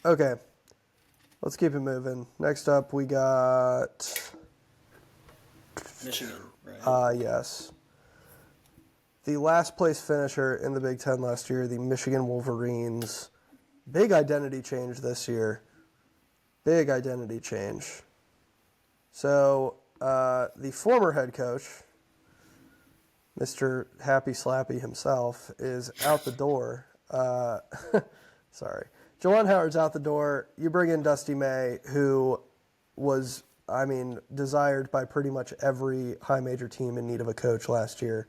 Okay, let's keep it moving. Next up, we got Michigan, right? yes, the last place finisher in the Big Ten last year, the Michigan Wolverines. Big identity change this year. Big identity change. So the former head coach, Mr. Happy Slappy himself, is out the door. Sorry. Juwan Howard's out the door. You bring in Dusty May, who was, desired by pretty much every high major team in need of a coach last year.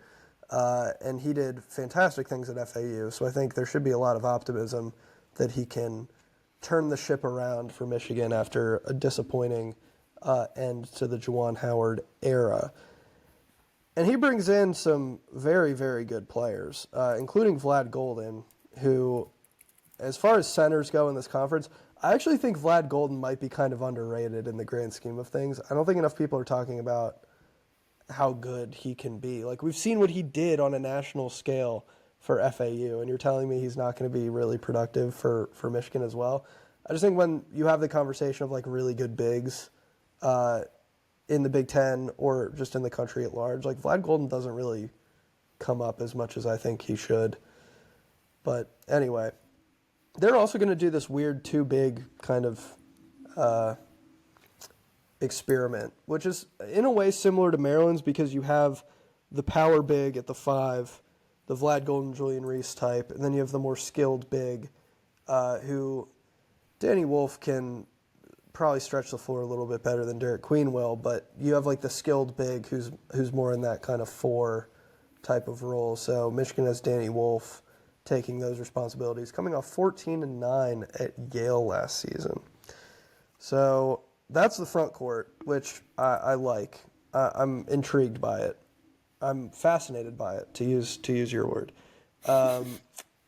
And he did fantastic things at FAU. So I think there should be a lot of optimism that he can turn the ship around for Michigan after a disappointing end to the Juwan Howard era. And he brings in some very, very good players, including Vlad Golden, who, as far as centers go in this conference, I actually think Vlad Golden might be kind of underrated in the grand scheme of things. I don't think enough people are talking about how good he can be. Like, we've seen what he did on a national scale for FAU, and you're telling me he's not going to be really productive for Michigan as well. I just think when you have the conversation of, like, really good bigs in the Big Ten or just in the country at large, like, Vlad Golden doesn't really come up as much as I think he should. But anyway, they're also going to do this weird too big kind of experiment, which is in a way similar to Maryland's because you have the power big at the 5, the Vlad Golden, Julian Reese type, and then you have the more skilled big who Danny Wolf can probably stretch the floor a little bit better than Derek Queen will, but you have like the skilled big who's more in that kind of 4 type of role. So Michigan has Danny Wolf taking those responsibilities, coming off 14-9 at Yale last season. So that's the front court, which I like. I'm intrigued by it. I'm fascinated by it, to use your word. And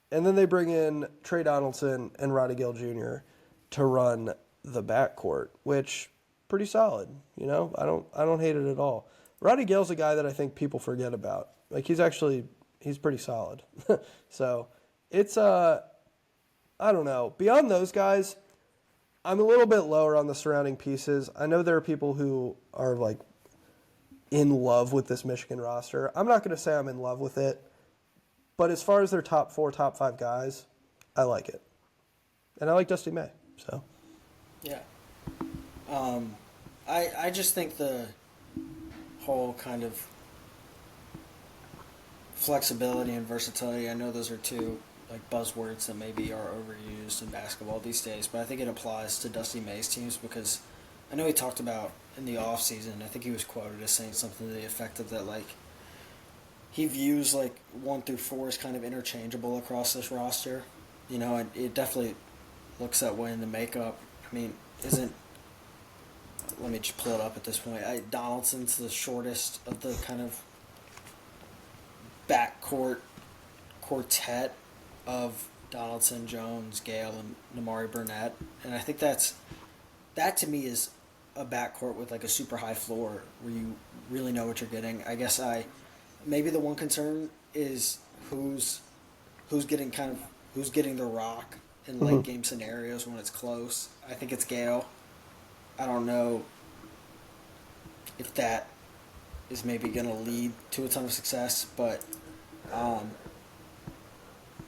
then they bring in Trey Donaldson and Roddy Gill Jr. to run the backcourt, which pretty solid. You know, I don't hate it at all. Roddy Gill's a guy that I think people forget about. Like he's pretty solid. So it's I don't know. Beyond those guys, I'm a little bit lower on the surrounding pieces. I know there are people who are like in love with this Michigan roster. I'm not going to say I'm in love with it, but as far as their top 4, top 5 guys, I like it. And I like Dusty May, so. Yeah. I just think the whole kind of flexibility and versatility, I know those are two like buzzwords that maybe are overused in basketball these days, but I think it applies to Dusty May's teams because I know he talked about in the off season, I think he was quoted as saying something to the effect of that like he views like 1 through 4 as kind of interchangeable across this roster. You know, it definitely looks that way in the makeup. I mean, isn't let me just pull it up at this point. Donaldson's the shortest of the kind of backcourt quartet of Donaldson, Jones, Gale, and Namari Burnett, and I think that to me is a backcourt with like a super high floor where you really know what you're getting. I guess maybe the one concern is who's getting the rock in late game scenarios when it's close. I think it's Gale. I don't know if that is maybe going to lead to a ton of success, but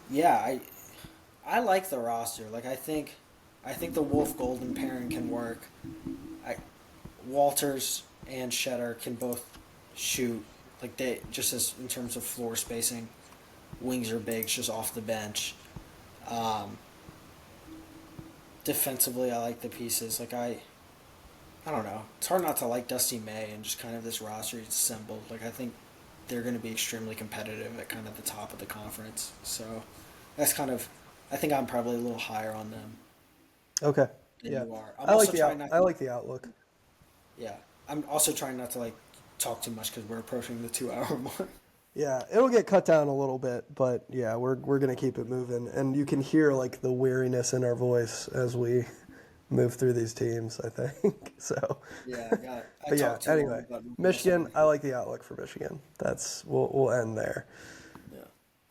yeah, I like the roster. Like I think the Wolf Golden pairing can work. Walters and Shetter can both shoot. Like they just as in terms of floor spacing, wings are bigs just off the bench. Defensively, I like the pieces. Like I don't know. It's hard not to like Dusty May and just kind of this roster he's assembled. Like I think they're going to be extremely competitive at kind of the top of the conference. So that's kind of. I think I'm probably a little higher on them Okay. than Yeah. you are. I'm also trying not. I like the outlook. Yeah, I'm also trying not to like talk too much because we're approaching the 2 hour mark. Yeah, it'll get cut down a little bit, but yeah, we're gonna keep it moving, and you can hear like the weariness in our voice as we move through these teams. I think so. Yeah, I got. I But yeah, talked too long anyway, about Michigan. Michigan. I like the outlook for Michigan. We'll end there.